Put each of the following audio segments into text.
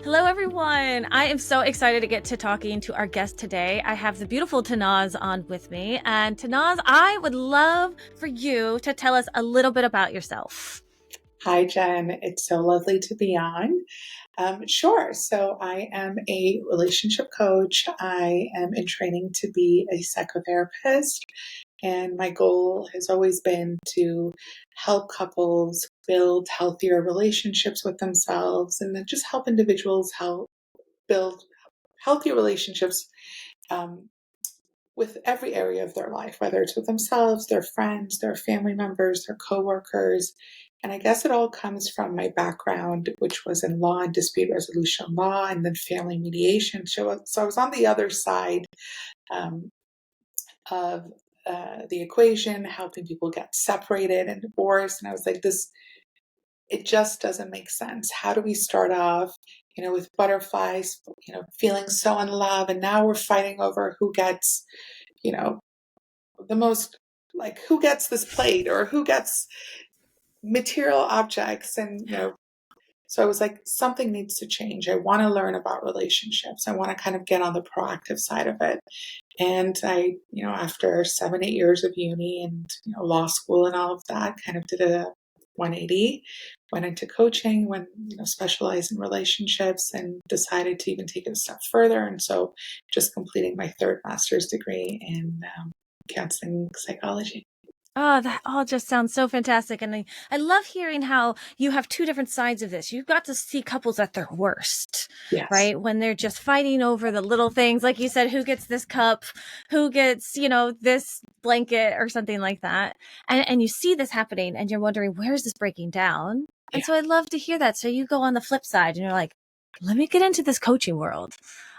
Hello, everyone. I am so excited to get to talking to our guest today. I have the beautiful Tannaz on with me. And Tannaz, I would love for you to tell us a little bit about yourself. Hi, Jen. It's so lovely to be on. Sure. So I am a relationship coach. I am in training to be a psychotherapist. And my goal has always been to help couples build healthier relationships with themselves and then just help individuals help build healthier relationships um, with every area of their life, whether it's with themselves, their friends, their family members, their coworkers. And I guess it all comes from my background, which was in law and dispute resolution law and then family mediation. So I was on the other side um, of the equation, helping people get separated and divorced. And I was like, it just doesn't make sense. How do we start off, with butterflies, feeling so in love, and now we're fighting over who gets, you know, the most, like, who gets this plate or who gets material objects, and so I was like, something needs to change. I want to learn about relationships. I want to kind of get on the proactive side of it. And I, after 7, 8 years of uni and law school and all of that, kind of did a 180, went into coaching, went specialized in relationships, and decided to even take it a step further. And so, just completing my third master's degree in counseling psychology. Oh, that all just sounds so fantastic. And I love hearing how you have two different sides of this. You've got to see couples at their worst, Yes. right? When they're just fighting over the little things, like you said, who gets this cup, who gets, this blanket or something like that. And you see this happening and you're wondering, where's this breaking down? And Yeah. so I love to hear that. So you go on the flip side and you're like, let me get into this coaching world.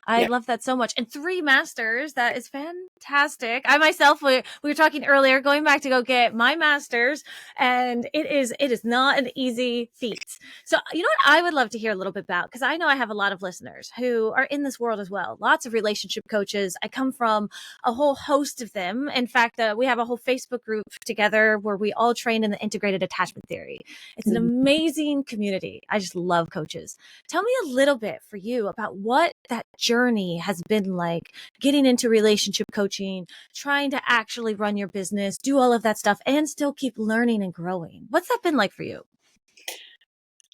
I Yeah. love that so much. And 3 masters, that is fantastic. I myself, we were talking earlier, going back to go get my master's, and it is not an easy feat. So, you know what I would love to hear a little bit about, because I know I have a lot of listeners who are in this world as well. Lots of relationship coaches. I come from a whole host of them. In fact, we have a whole Facebook group together where we all train in the integrated attachment theory. It's an Mhm. amazing community. I just love coaches. Tell me a little bit for you about what that journey has been like, getting into relationship coaching, trying to actually run your business, do all of that stuff, and still keep learning and growing. What's that been like for you?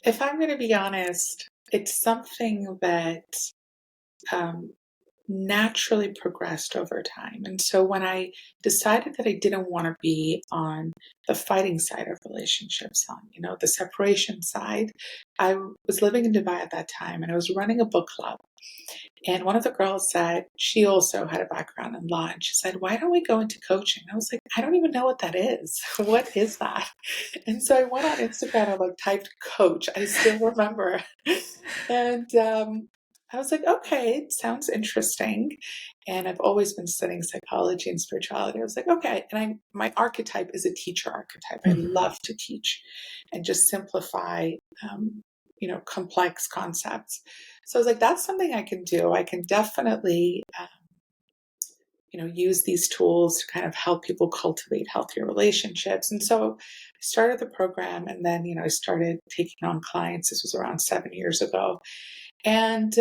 If I'm going to be honest, it's something that um, naturally progressed over time. And so when I decided that I didn't want to be on the fighting side of relationships, on the separation side, I was living in Dubai at that time, and I was running a book club. And one of the girls said she also had a background in law, and she said, "Why don't we go into coaching?" I was like, "I don't even know what that is. What is that?" And so I went on Instagram and like typed coach. I still remember. And I was like, okay, it sounds interesting. And I've always been studying psychology and spirituality. I was like, okay. And my archetype is a teacher archetype. I Mhm. love to teach and just simplify, complex concepts. So I was like, that's something I can do. I can definitely, use these tools to kind of help people cultivate healthier relationships. And so I started the program, and then, I started taking on clients. This was around 7 years ago. And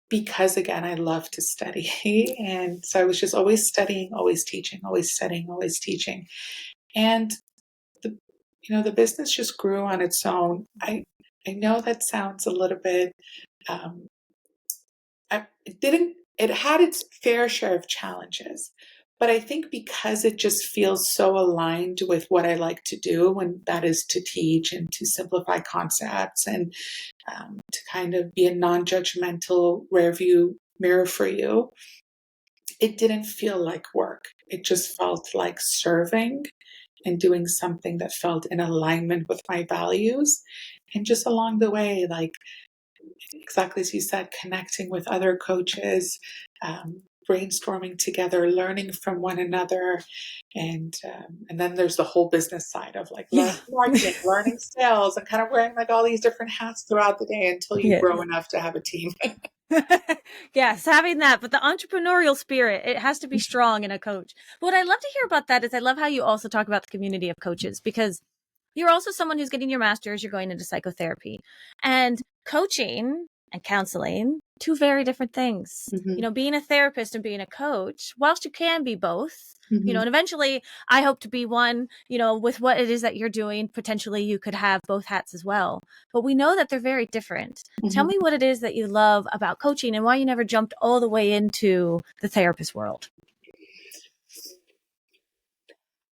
because again, I love to study. And so I was just always studying, always teaching, always studying, always teaching. And the, the business just grew on its own. I know that sounds a little bit, um, it had its fair share of challenges, but I think because it just feels so aligned with what I like to do, and that is to teach and to simplify concepts and to kind of be a non-judgmental rear view mirror for you, it didn't feel like work. It just felt like serving and doing something that felt in alignment with my values. And just along the way, like, exactly as you said, connecting with other coaches, brainstorming together, learning from one another, and then there's the whole business side of like Yeah. learning marketing, learning sales, and kind of wearing like all these different hats throughout the day until you Yes. grow enough to have a team. Yes, having that, but the entrepreneurial spirit, it has to be strong in a coach. But what I love to hear about that is I love how you also talk about the community of coaches, because You're also someone who's getting your master's, you're going into psychotherapy. And coaching and counseling, two very different things. Mm-hmm. Being a therapist and being a coach, whilst you can be both, Mm-hmm. and eventually I hope to be one, with what it is that you're doing, potentially you could have both hats as well. But we know that they're very different. Tell Mm-hmm. me what it is that you love about coaching and why you never jumped all the way into the therapist world.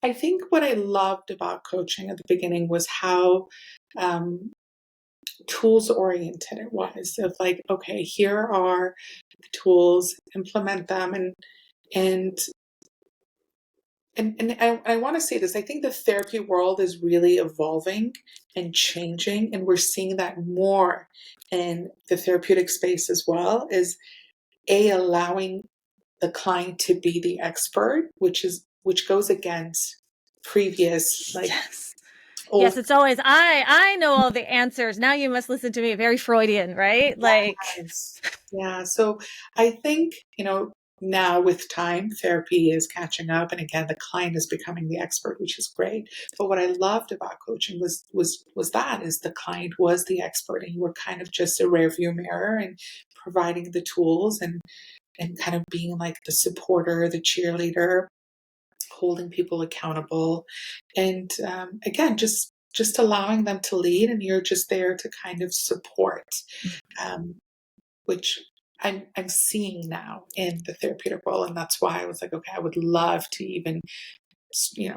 I think what I loved about coaching at the beginning was how um, tools oriented it was, of like, okay, here are the tools, implement them, and I want to say this. I think the therapy world is really evolving and changing, and we're seeing that more in the therapeutic space as well. Is allowing the client to be the expert, which goes against previous Yes. old. Yes, it's always I know all the answers. Now you must listen to me. Very Freudian, right? Yes. Yeah. So I think, now with time, therapy is catching up. And again, the client is becoming the expert, which is great. But what I loved about coaching was that is the client was the expert and you were kind of just a rear view mirror and providing the tools and kind of being like the supporter, the cheerleader, holding people accountable. And again, just allowing them to lead and you're just there to kind of support. Um, which I'm seeing now in the therapeutic world. And that's why I was like, okay, I would love to even,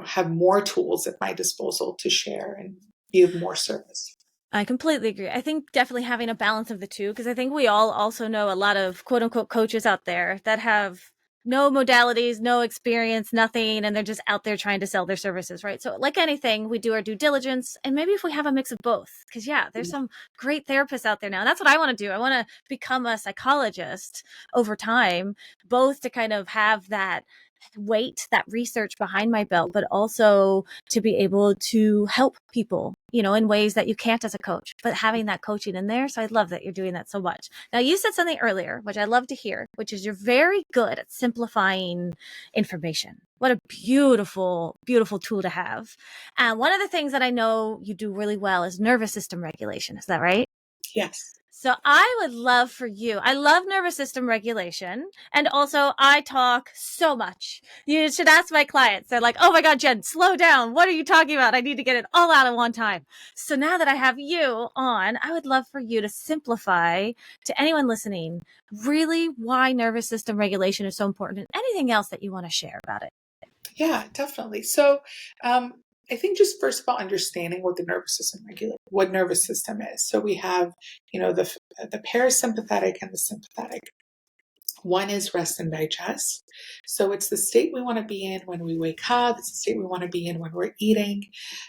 have more tools at my disposal to share and be of more service. I completely agree. I think definitely having a balance of the two, because I think we all also know a lot of quote unquote coaches out there that have no modalities, no experience, nothing, and they're just out there trying to sell their services, right? So, like anything, we do our due diligence, and maybe if we have a mix of both, because there's some great therapists out there now. That's what I want to do. I want to become a psychologist over time, both to kind of have that weight, that research behind my belt, but also to be able to help people, in ways that you can't as a coach, but having that coaching in there. So I love that you're doing that so much. Now, you said something earlier, which I love to hear, which is you're very good at simplifying information. What a beautiful, beautiful tool to have. And one of the things that I know you do really well is nervous system regulation. Is that right? Yes. So I would love for you. I love nervous system regulation. And also I talk so much. You should ask my clients. They're like, oh my God, Jen, slow down. What are you talking about? I need to get it all out at one time. So now that I have you on, I would love for you to simplify to anyone listening really why nervous system regulation is so important and anything else that you want to share about it. Yeah, definitely. So, I think just first of all, understanding what what nervous system is. So we have, the parasympathetic and the sympathetic. One is rest and digest. So it's the state we want to be in when we wake up. It's the state we want to be in when we're eating,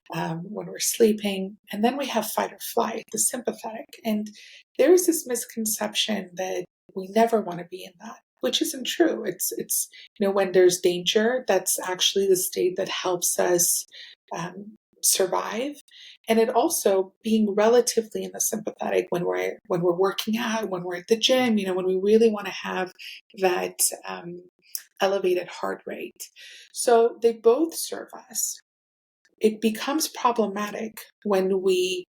when we're sleeping. And then we have fight or flight, the sympathetic. And there is this misconception that we never want to be in that, which isn't true. It's when there's danger, that's actually the state that helps us um, survive. And it also being relatively in the sympathetic when we're working out, when we're at the gym, when we really want to have that elevated heart rate. So they both serve us. It becomes problematic when we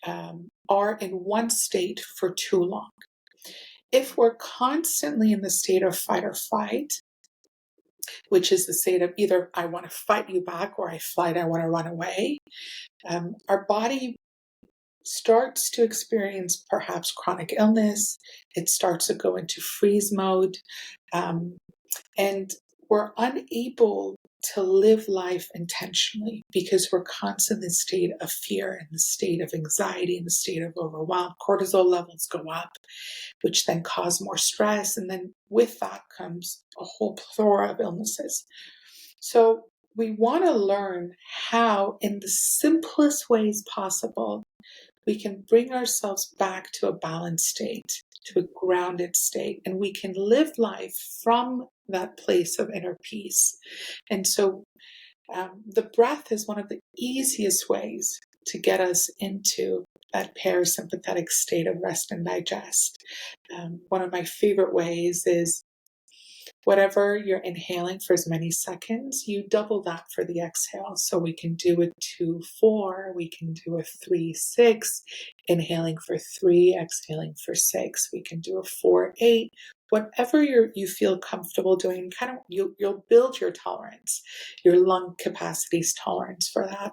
are in one state for too long. If we're constantly in the state of fight or flight, which is the state of either I want to fight you back or I want to run away, our body starts to experience perhaps chronic illness. It starts to go into freeze mode. Um, and we're unable to live life intentionally because we're constantly in the state of fear, in the state of anxiety, in the state of overwhelm. Cortisol levels go up, which then cause more stress. And then with that comes a whole plethora of illnesses. So we want to learn how, in the simplest ways possible, we can bring ourselves back to a balanced state, to a grounded state, and we can live life from that place of inner peace. And so the breath is one of the easiest ways to get us into that parasympathetic state of rest and digest. One of my favorite ways is whatever you're inhaling for as many seconds, you double that for the exhale. So we can do a 2-4, we can do a 3-6, inhaling for 3, exhaling for 6. We can do a 4-8. Whatever you feel comfortable doing, kind of you'll build your tolerance, your lung capacity's tolerance for that.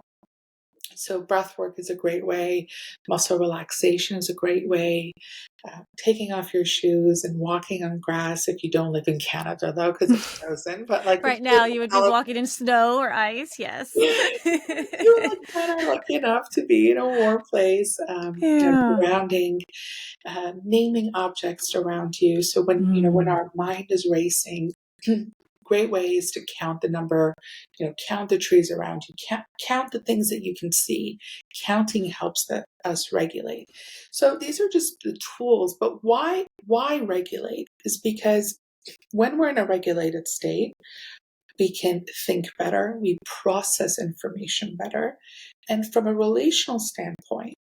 So breath work is a great way. Muscle relaxation is a great way. Taking off your shoes and walking on grass if you don't live in Canada, though, because it's frozen. But like right now, you would be walking in snow or ice. Yes. you're like kind of lucky enough to be in a warm place. Surrounding, naming objects around you. So when our mind is racing. Great ways to count the number, count the trees around you, count the things that you can see. Counting helps us regulate. So these are just the tools, but why regulate is because when we're in a regulated state, we can think better, we process information better. And from a relational standpoint,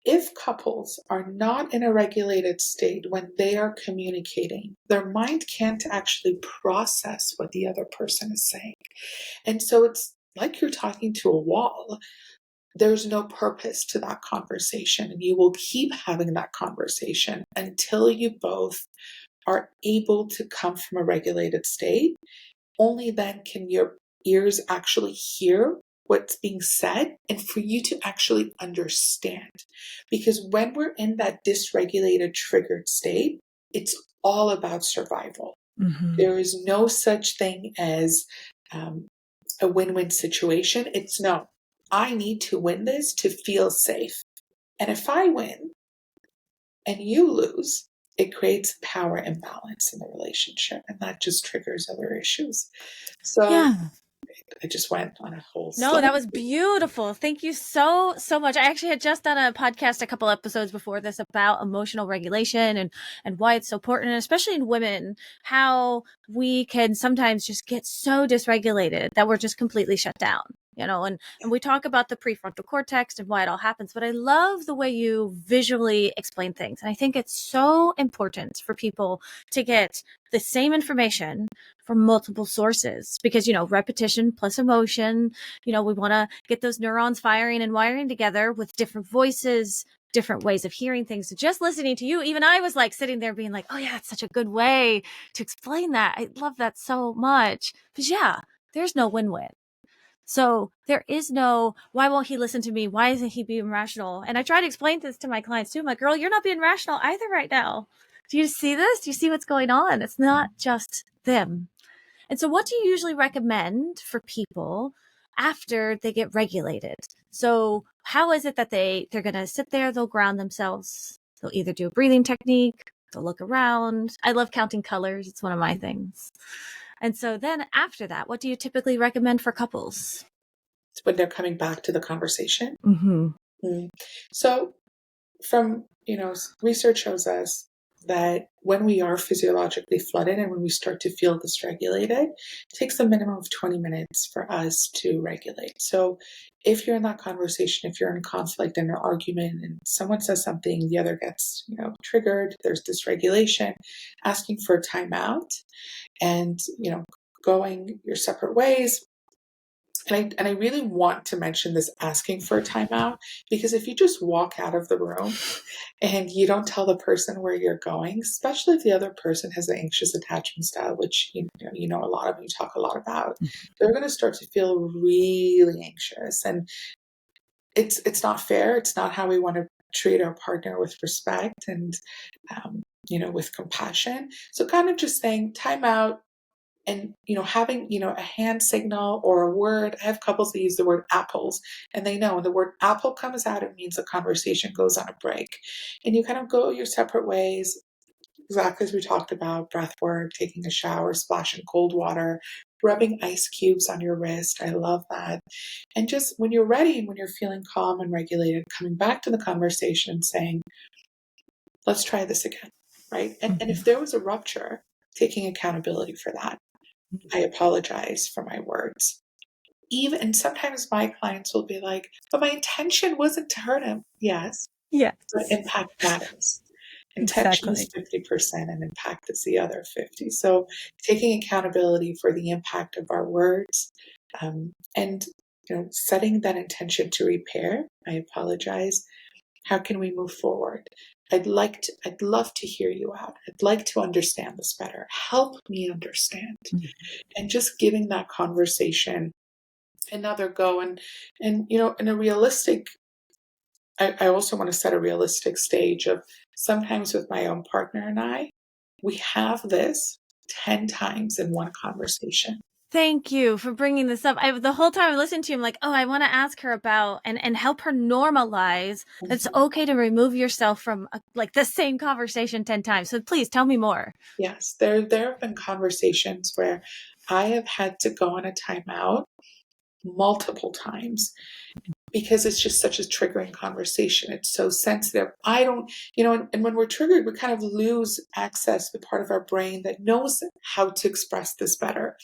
if couples are not in a regulated state when they are communicating, their mind can't actually process what the other person is saying. And so it's like you're talking to a wall. There's no purpose to that conversation, and you will keep having that conversation until you both are able to come from a regulated state. Only then can your ears actually hear what's being said and for you to actually understand. Because when we're in that dysregulated, triggered state, it's all about survival. Mm-hmm. There is no such thing as a win-win situation. It's no, I need to win this to feel safe. And if I win and you lose, it creates a power imbalance in the relationship, and that just triggers other issues. So I just went on a whole No, that was beautiful. Thank you so much. I actually had just done a podcast a couple episodes before this about emotional regulation and why it's so important, especially in women, how we can sometimes just get so dysregulated that we're just completely shut down. And we talk about the prefrontal cortex and why it all happens, but I love the way you visually explain things. And I think it's so important for people to get the same information from multiple sources because, repetition plus emotion, we want to get those neurons firing and wiring together with different voices, different ways of hearing things. So just listening to you, even I was like sitting there being like, oh yeah, it's such a good way to explain that. I love that so much. Because there's no win-win. So there is no, why won't he listen to me? Why isn't he being rational? And I try to explain this to my clients too. I'm like, girl, you're not being rational either right now. Do you see this? Do you see what's going on? It's not just them. And so what do you usually recommend for people after they get regulated? So how is it that they're going to sit there, they'll ground themselves, they'll either do a breathing technique, they'll look around. I love counting colors. It's one of my things. And so then after that, what do you typically recommend for couples? When they're coming back to the conversation. Mm-hmm. So from, research shows us that when we are physiologically flooded and when we start to feel dysregulated, it takes a minimum of 20 minutes for us to regulate. So if you're in that conversation, if you're in conflict and an argument and someone says something, the other gets, triggered, there's dysregulation, asking for a timeout and, going your separate ways. And I really want to mention this asking for a timeout, because if you just walk out of the room and you don't tell the person where you're going, especially if the other person has an anxious attachment style, which a lot of you talk a lot about, they're going to start to feel really anxious, and it's not fair. It's not how we want to treat our partner, with respect and with compassion. So kind of just saying time out. And, having, a hand signal or a word. I have couples that use the word apples, and they know when the word apple comes out, it means the conversation goes on a break. And you kind of go your separate ways, exactly as we talked about, breath work, taking a shower, splashing cold water, rubbing ice cubes on your wrist. I love that. And just when you're ready, when you're feeling calm and regulated, coming back to the conversation and saying, let's try this again, right? And if there was a rupture, taking accountability for that. I apologize for my words. And sometimes my clients will be like, but my intention wasn't to hurt him. Yes. Yeah. But impact matters. Intention is Exactly. 50% and impact is the other 50. So taking accountability for the impact of our words, and setting that intention to repair. I apologize. How can we move forward? I'd love to hear you out. I'd like to understand this better. Help me understand. And just giving that conversation another go, and in a realistic, I also want to set a realistic stage of sometimes with my own partner and we have this 10 times in one conversation. Thank you for bringing this up. The whole time I listened to you, I'm like, oh, I want to ask her about and help her normalize that it's okay to remove yourself from like the same conversation 10 times. So please tell me more. Yes, there have been conversations where I have had to go on a timeout multiple times because it's just such a triggering conversation. It's so sensitive. I don't, and when we're triggered, we kind of lose access to the part of our brain that knows how to express this better.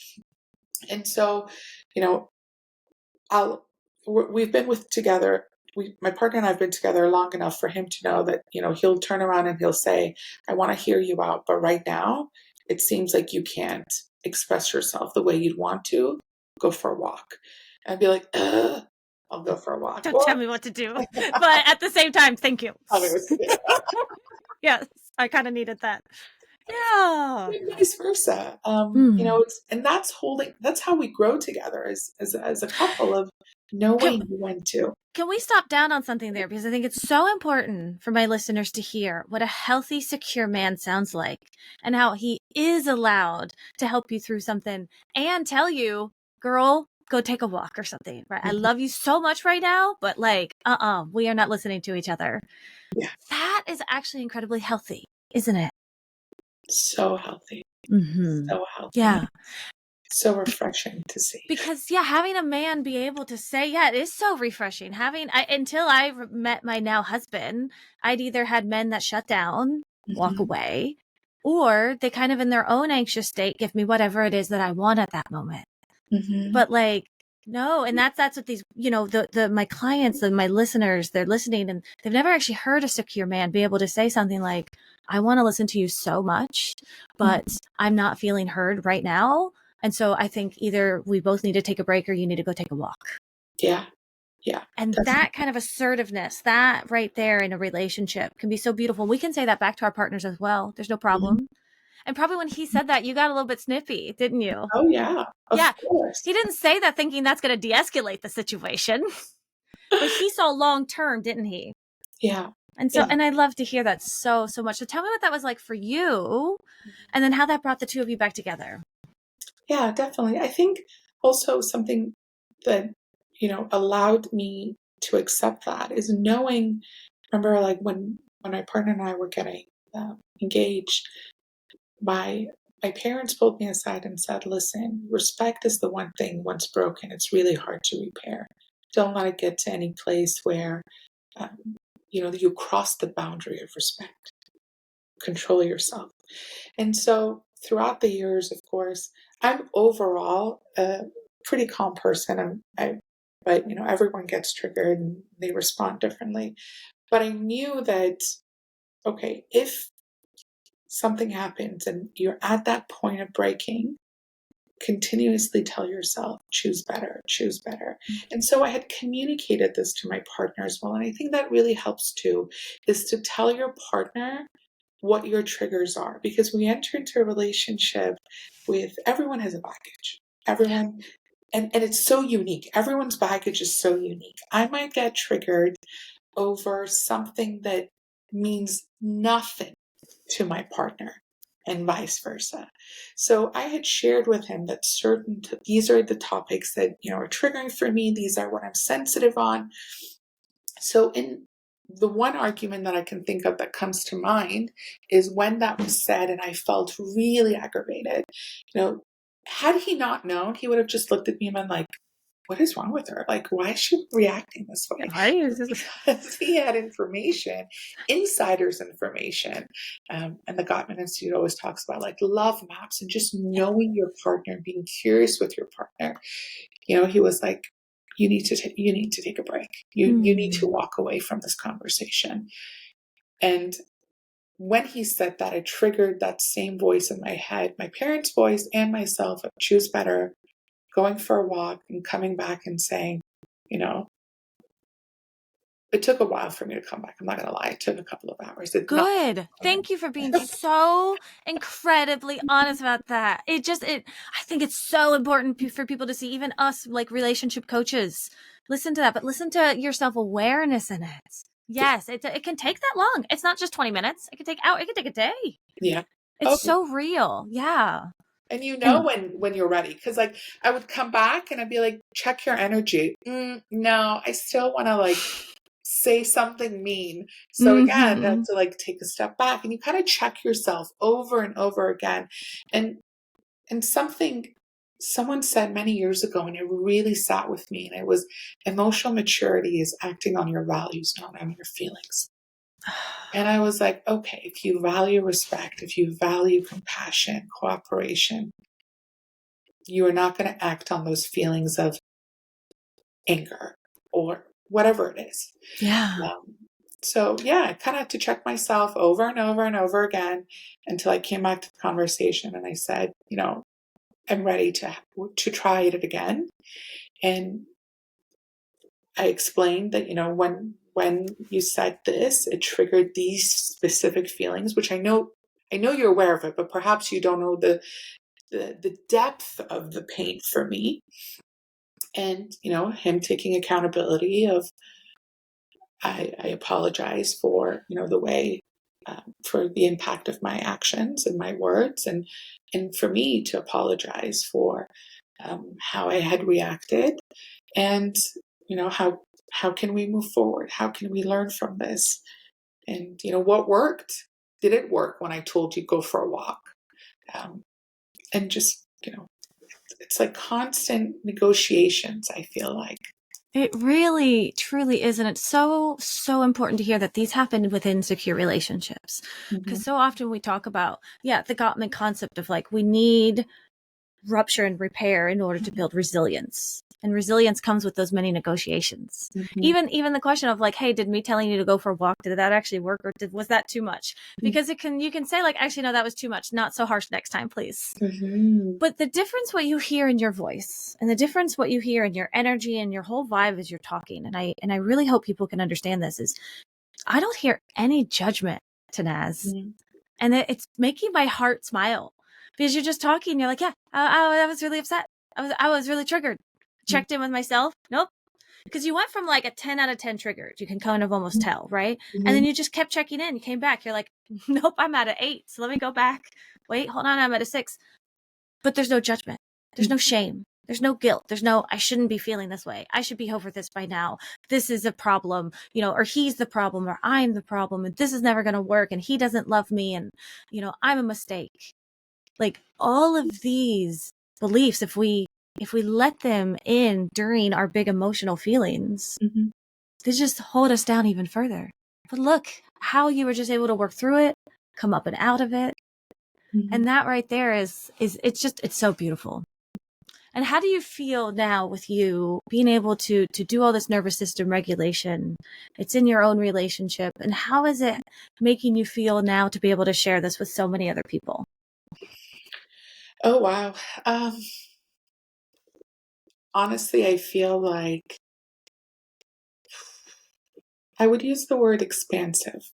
And so, you know, we've been together. My partner and I have been together long enough for him to know that, he'll turn around and he'll say, I want to hear you out, but right now it seems like you can't express yourself the way you'd want to. Go for a walk. And I'd be like, I'll go for a walk. Don't tell me what to do. But at the same time, thank you. Tell me what to do. Yes, I kind of needed that. Yeah. And vice versa. And that's how we grow together as a couple of knowing when to. Can we stop down on something there? Because I think it's so important for my listeners to hear what a healthy, secure man sounds like and how he is allowed to help you through something and tell you, girl, go take a walk or something, right? I love you so much right now, but we are not listening to each other. Yeah. That is actually incredibly healthy, isn't it? So healthy. Mm-hmm. So healthy. Yeah. So refreshing to see. Because having a man be able to say, it is so refreshing. Until I met my now husband, I'd either had men that shut down, walk away, or they kind of in their own anxious state give me whatever it is that I want at that moment. But no, and that's what these, my clients and my listeners, they're listening and they've never actually heard a secure man be able to say something like, I want to listen to you so much, but I'm not feeling heard right now. And so I think either we both need to take a break or you need to go take a walk. Yeah. Yeah. And definitely. That kind of assertiveness, that right there in a relationship can be so beautiful. We can say that back to our partners as well. There's no problem. And probably when he said that, you got a little bit snippy, didn't you? Oh, yeah. Of course. He didn't say that thinking that's going to de-escalate the situation. But he saw long term, didn't he? Yeah. And so, and I'd love to hear that so much. So tell me what that was like for you and then how that brought the two of you back together. Yeah, definitely. I think also something that, allowed me to accept that is knowing, remember like when my partner and I were getting engaged, my parents pulled me aside and said, listen, respect is the one thing once broken, it's really hard to repair. Don't let it get to any place where, you cross the boundary of respect. Control yourself. And so throughout the years, of course, I'm overall a pretty calm person. But everyone gets triggered and they respond differently. But I knew that, okay, if something happens and you're at that point of breaking, continuously tell yourself, choose better, choose better. And so I had communicated this to my partner as well. And I think that really helps too, is to tell your partner what your triggers are, because we enter into a relationship with everyone has a baggage. Everyone, and it's so unique. Everyone's baggage is so unique. I might get triggered over something that means nothing to my partner and vice versa. So I had shared with him that these are the topics that, are triggering for me. These are what I'm sensitive on. So in the one argument that I can think of that comes to mind is when that was said and I felt really aggravated. Had he not known, he would have just looked at me and been like, what is wrong with her? Like, why is she reacting this way? Because he had information, insider's information. And the Gottman Institute always talks about like love maps and just knowing your partner and being curious with your partner. He was like, you need to take a break. You need to walk away from this conversation. And when he said that, it triggered that same voice in my head, my parents' voice and myself of choose better, going for a walk and coming back and saying, you know, it took a while for me to come back. I'm not going to lie. It took a couple of hours. It's not. Good. Thank you for being so incredibly honest about that. I think it's so important for people to see, even us, like relationship coaches, listen to that, but listen to your self-awareness in it. Yes, it can take that long. It's not just 20 minutes. It can take out. It can take a day. Yeah. It's so real. Yeah. And you know when you're ready, because like I would come back and I'd be like, check your energy. No, I still want to like say something mean. So again, I have to like take a step back, and you kind of check yourself over and over again. And something someone said many years ago, and it really sat with me, and it was emotional maturity is acting on your values, not on your feelings. And I was like, okay, if you value respect, if you value compassion, cooperation, you are not going to act on those feelings of anger or whatever it is. Yeah. So yeah, I kind of had to check myself over and over and over again until I came back to the conversation and I said, you know, I'm ready to try it again. And I explained that, you know, when you said this, it triggered these specific feelings, which I know you're aware of it, but perhaps you don't know the depth of the pain for me. And, you know, him taking accountability of, I apologize for, you know, the way, for the impact of my actions and my words, and for me to apologize for how I had reacted, and, you know, how can we move forward? How can we learn from this? And, you know, what worked? Did it work when I told you go for a walk? And just, you know, it's like constant negotiations, I feel like. It really, truly is. And it's so, so important to hear that these happen within secure relationships. Because so often we talk about, the Gottman concept of like, we need rupture and repair in order to build resilience. And resilience comes with those many negotiations. Even the question of like, hey, did me telling you to go for a walk, did that actually work, or was that too much? Because you can say like, actually, no, that was too much. Not so harsh next time, please. But the difference what you hear in your voice, and the difference what you hear in your energy and your whole vibe as you're talking, and I really hope people can understand this, is I don't hear any judgment, Tannaz. And it's making my heart smile. Because you're just talking, you're like, I was really upset. I was really triggered. Checked in with myself. Nope. Because you went from like a 10 out of 10 triggered. You can kind of almost tell, right? And then you just kept checking in. You came back. You're like, nope, I'm at an 8. So let me go back. Wait, hold on. I'm at a 6. But there's no judgment. There's no shame. There's no guilt. There's no, I shouldn't be feeling this way. I should be over this by now. This is a problem, you know, or he's the problem, or I'm the problem, and this is never going to work, and he doesn't love me, and, you know, I'm a mistake. Like all of these beliefs, if we let them in during our big emotional feelings, they just hold us down even further. But look how you were just able to work through it, come up and out of it. And that right there is it's so beautiful. And how do you feel now with you being able to do all this nervous system regulation? It's in your own relationship. And how is it making you feel now to be able to share this with so many other people? Oh, wow. Honestly, I feel like I would use the word expansive,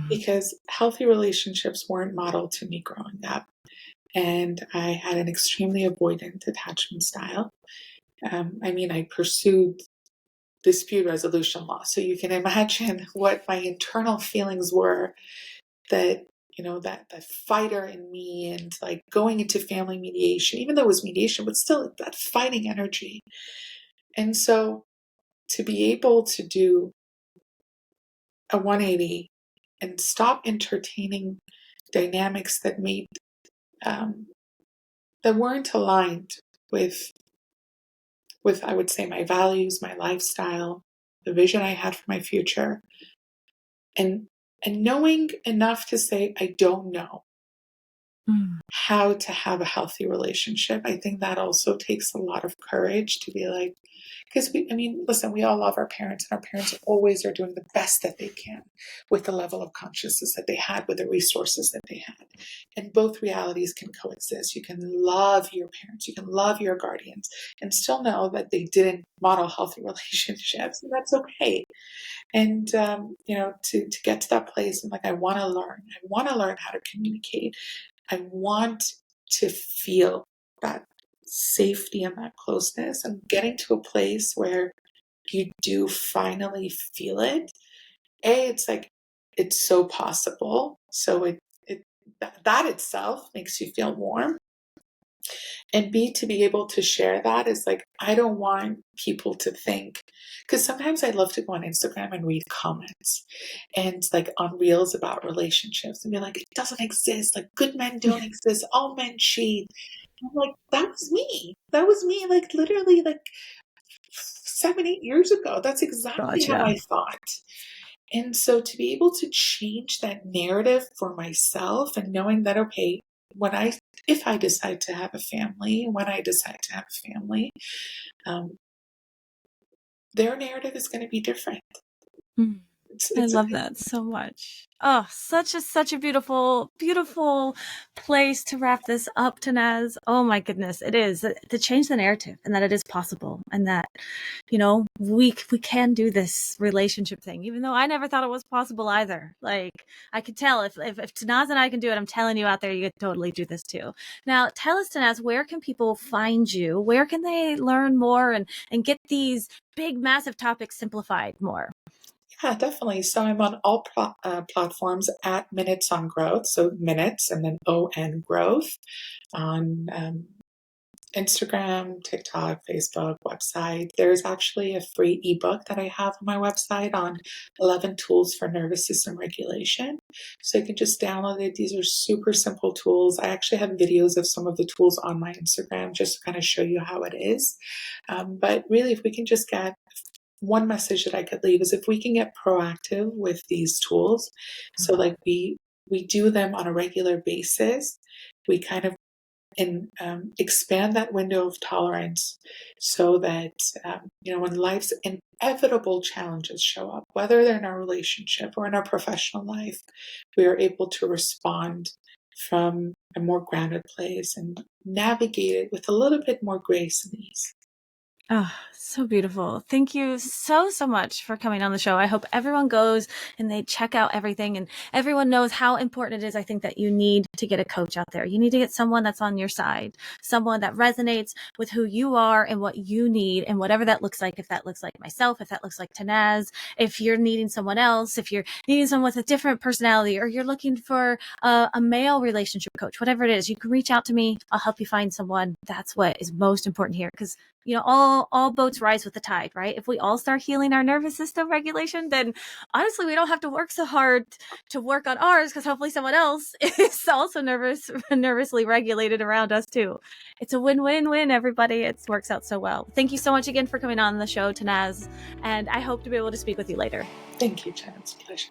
because healthy relationships weren't modeled to me growing up. And I had an extremely avoidant attachment style. I mean, I pursued dispute resolution law. So you can imagine what my internal feelings were, that, you know, that fighter in me, and like going into family mediation, even though it was mediation, but still that fighting energy. And so to be able to do a 180 and stop entertaining dynamics that made, that weren't aligned with I would say my values, my lifestyle, the vision I had for my future, and knowing enough to say I don't know, Mm. how to have a healthy relationship. I think that also takes a lot of courage to be like, because listen, we all love our parents, and our parents always are doing the best that they can with the level of consciousness that they had, with the resources that they had. And both realities can coexist. You can love your parents, you can love your guardians, and still know that they didn't model healthy relationships, and that's okay. And to get to that place, and like, I want to learn. I want to learn how to communicate. I want to feel that safety and that closeness, and getting to a place where you do finally feel it. It's like, it's so possible. So that itself makes you feel warm. And B, to be able to share that is like, I don't want people to think, because sometimes I love to go on Instagram and read comments and like on reels about relationships and be like, it doesn't exist. Like, good men don't exist. All men cheat. I'm like, that was me. That was me. Like, literally, like 7, 8 years ago. That's exactly how Gotcha. I thought. And so to be able to change that narrative for myself, and knowing that, okay, if I decide to have a family, when I decide to have a family, um, their narrative is going to be different. Mm. I It's love that so much. Oh, such a beautiful, beautiful place to wrap this up, Tannaz. Oh my goodness, it is to change the narrative, and that it is possible, and that, we can do this relationship thing, even though I never thought it was possible either. Like, I could tell if Tannaz and I can do it, I'm telling you out there, you could totally do this too. Now, tell us, Tannaz, where can people find you? Where can they learn more and get these big, massive topics simplified more? Yeah, definitely. So I'm on all platforms at Minutes on Growth. So Minutes and then ON Growth on Instagram, TikTok, Facebook, website. There's actually a free ebook that I have on my website on 11 tools for nervous system regulation. So you can just download it. These are super simple tools. I actually have videos of some of the tools on my Instagram just to kind of show you how it is. But really, if we can just get one message that I could leave is, if we can get proactive with these tools, so like we do them on a regular basis, we kind of expand that window of tolerance, so that when life's inevitable challenges show up, whether they're in our relationship or in our professional life, we are able to respond from a more grounded place and navigate it with a little bit more grace and ease. Oh, so beautiful. Thank you so much for coming on the show. I hope everyone goes and they check out everything, and everyone knows how important it is. I think that you need to get a coach out there. You need to get someone that's on your side, someone that resonates with who you are and what you need, and whatever that looks like. If that looks like myself, if that looks like Tannaz, if you're needing someone else, if you're needing someone with a different personality, or you're looking for a male relationship coach, whatever it is, you can reach out to me. I'll help you find someone. That's what is most important here, because all boats rise with the tide, right? If we all start healing our nervous system regulation, then honestly, we don't have to work so hard to work on ours, because hopefully someone else is also nervously regulated around us too. It's a win-win-win, everybody. It works out so well. Thank you so much again for coming on the show, Tannaz, and I hope to be able to speak with you later. Thank you, Jen. It's a pleasure.